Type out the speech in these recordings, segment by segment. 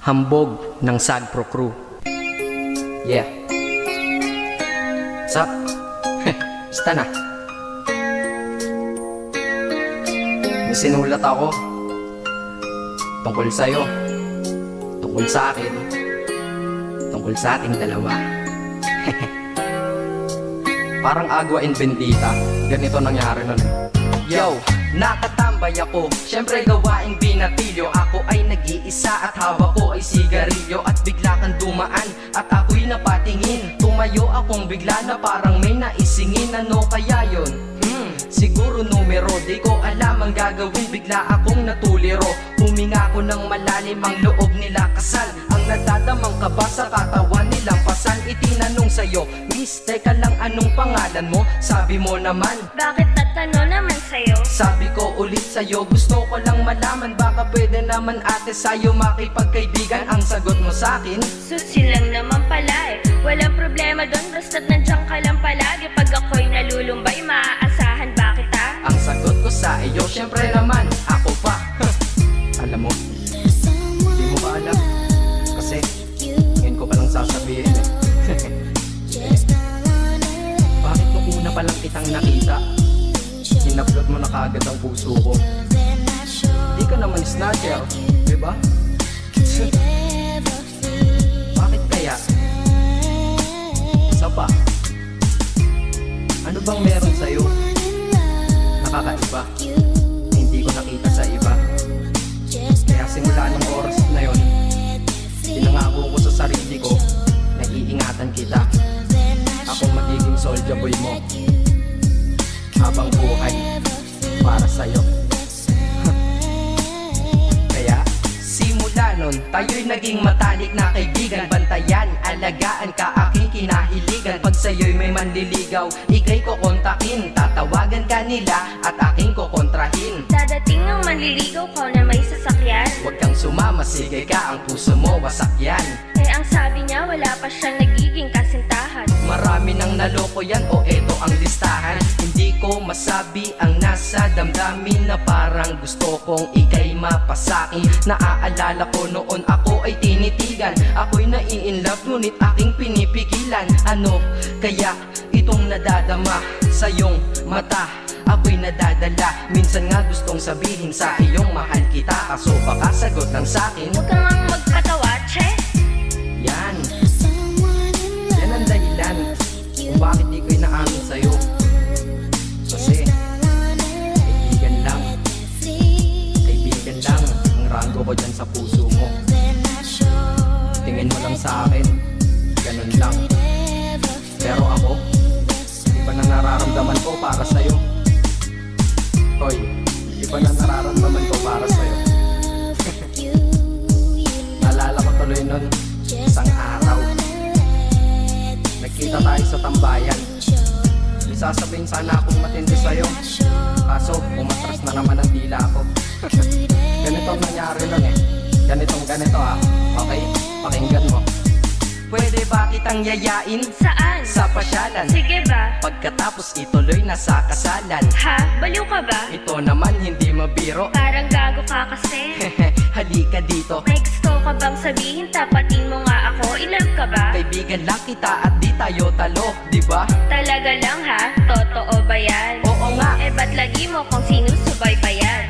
Hambog ng Sagpro Crew. Yeah. What's up? Basta na. May sinulat ako tungkol sa'yo, tungkol sa akin, tungkol sa ating dalawa. Parang Agua and Bendita. Ganito nangyari nun. Yo, nakatambay ako, syempre gawaing binatilyo. Ako ay nag-iisa at hawak ko ay sigarilyo. At bigla kang dumaan at ako'y napatingin. Tumayo akong bigla na parang may naisingin. Ano kaya yun? Siguro numero, di ko alam ang gagawin. Bigla akong natuliro, huminga ko ng malalim, ang loob nila kasal. Ang nadadamang ka ba sa katawan nilang pasan? Itinanong sa'yo, miss, teka lang, anong pangalan mo? Sabi mo naman, bakit tatanong naman sa'yo? Sabi ko ulit sa'yo, gusto ko lang malaman, baka pwede naman ate sa'yo makipagkaibigan. Ang sagot mo sa'kin, Susi lang naman pala eh. Walang problema doon, basta't nandiyan ka lang palagi. Pag ako'y nalulumbay, maaasahan ba kita? ang sagot ko sa iyo, syempre naman, ako pa. Alam mo, di mo ba alam? Kasi, ngayon ko palang sasabihin eh. Bakit nung una palang kitang nakita, inablot mo na kagad ang puso ko? Di ka naman snatcher, diba? Bakit kaya? Isa pa, ano bang meron sa'yo? Nakakaiba, hindi ko nakita sa iba. Kaya simula ng oras na yon, pinangako ko sa sarili ko na iingatan kita. Ako magiging soldier boy mo habang buhay para sa'yo. Kaya simula nun, tayo'y naging matalik na kaibigan. Bantayan, alagaan ka, aking kinahiligan. Pag sa'yo'y may manliligaw, ika'y kukontakin. Tatawagan ka nila at aking kukontrahin. Dadating ang manliligaw ko na may sasakyan. Huwag kang sumama, sige ka, ang puso mo wasak yan. Eh ang sabi niya, wala pa siyang nagiging kasintahan. Marami nang naloko yan, o eto ang listahan. Hindi ko masabi ang nasa damdamin, na parang gusto kong ika'y mapasakin. Naaalala ko noon ako ay tinitigan, ako'y nai-inlove ngunit aking pinipigilan. Ano kaya itong nadadama sa iyong mata? Ako'y nadadala, minsan nga gustong sabihin sa iyong mahal kita, kaso baka sagot lang sa'kin, Huwag kang ang magpatawa, che. yan ang dahilan kung bakit di ko'y naamin sa'yo. Kasi kaibigan lang ang rango ko dyan sa puso mo. Tingin mo lang sa akin, ganun lang. Pero ako, iba na nararamdaman ko para sa'yo. Hoy, iba na nararamdaman ko para sa'yo. Naalala ko tuloy nun, isang araw nagkita tayo sa tambayan. May sasabihin sana akong matindi sa'yo, kaso umatras na naman ang dila ko. Ganito ang nangyari lang eh. Ganito Okay, pakinggan mo. Pwede ba kitang yayain Saan? sa pasyalan? Sige ba? Pagkatapos ituloy na sa kasalan. Ha? Baliw ka ba? Ito naman hindi mabiro. Parang gago ka kasi. Halika dito, May gusto ka bang sabihin? Tapatin mo nga ako. I-love ka ba? kaibigan lang kita at di tayo talo, di ba? Talaga lang ha? Totoo ba yan? Oo nga. Eh ba't lagi mo kung sinusubay pa yan?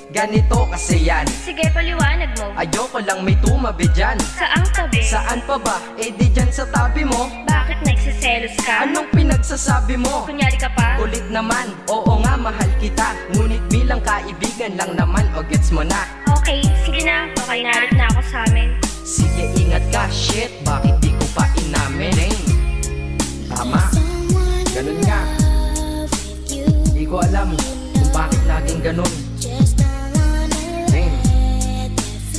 Ganito kasi yan. Sige, paliwanag mo. Ayoko lang may tumabi dyan. Saang tabi? Saan pa ba? Eh di dyan sa tabi mo. Bakit nagsiselos ka? Anong pinagsasabi mo? Kunyari ka pa? Kulit naman, oo nga mahal kita, ngunit bilang kaibigan lang naman, o gets mo na. Okay, sige na. Okay, narit na ako sa amin. Sige ingat ka, shit, bakit di ko pa inamin? Tama, ganun nga. Di ko alam kung bakit laging ganun.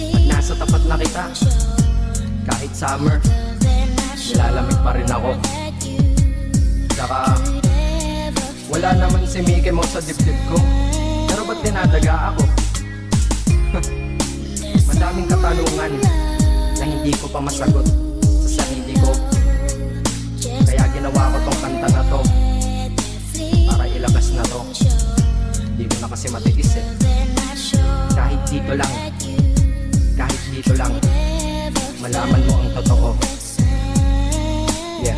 Pag nasa tapat na kita, kahit summer, nilalamig pa rin ako. Saka wala naman si Mickey mo sa dibdib ko, pero ba't dinadaga ako? Madaming katanungan na hindi ko pa masagot sa sarili ko. Kaya ginawa ko tong kanta na to para ilabas na to. Hindi ko na kasi matiis eh. Kahit dito lang, kahit dito lang malaman mo ang totoo. Yeah.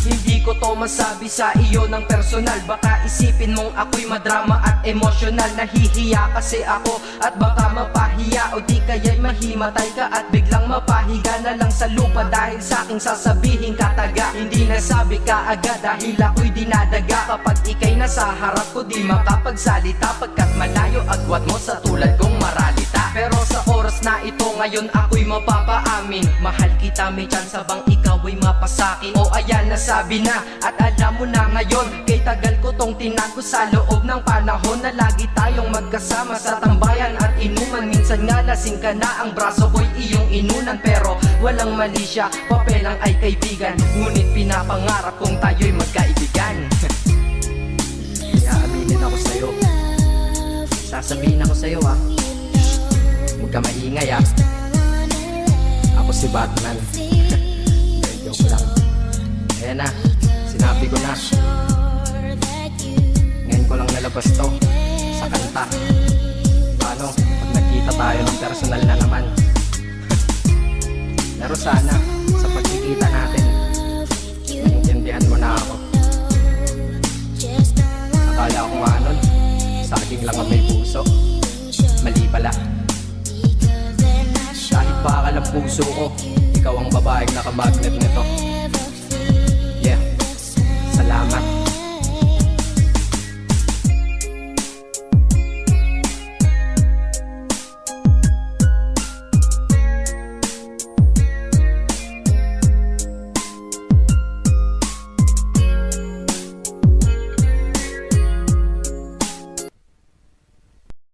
Hindi ko to masabi sa iyo ng personal. Baka isipin mong ako'y madrama at emosyonal. Nahihiya kasi ako at baka mapahiya, o di kaya'y mahimatay ka at biglang mapahiga na lang sa lupa dahil sa aking sasabihin kataga. Hindi nasabi ka agad dahil ako'y dinadaga. Kapag ika'y nasa harap ko di makapagsalita, pagkat malayo agwat mo sa tulad kong maralita. Pero sa oras na ito ngayon ako'y mapapaamin, mahal kita, may tsansa bang ikaw ay mapasakin? O ayan, nasabi na at alam mo na ngayon. Kay tagal ko tong tinago sa loob ng panahon na lagi tayong magkasama sa tambayan at inuman. Minsan nga lasing ka na, ang braso ko'y iyong inunan. Pero walang mali siya, papelang ay kaibigan. Ngunit pinapangarap kong tayo'y magkaibigan. Kaya aminin ako sa'yo, sasabihin ako sa'yo huwag ka maingay Ako si Batman. Joke lang. Ayan na, sinabi ko na. Ngayon ko lang nalabas to sa kanta. Paano pag nagkita tayo ng personal na naman? Pero sana sa pagkikita natin maintindihan mo na ako. Akala ko nga nun, saging lang ang may puso. Mali pala. Kahit bakal ang puso ko, ikaw ang babaeng nakamagnet nito. Yeah, salamat.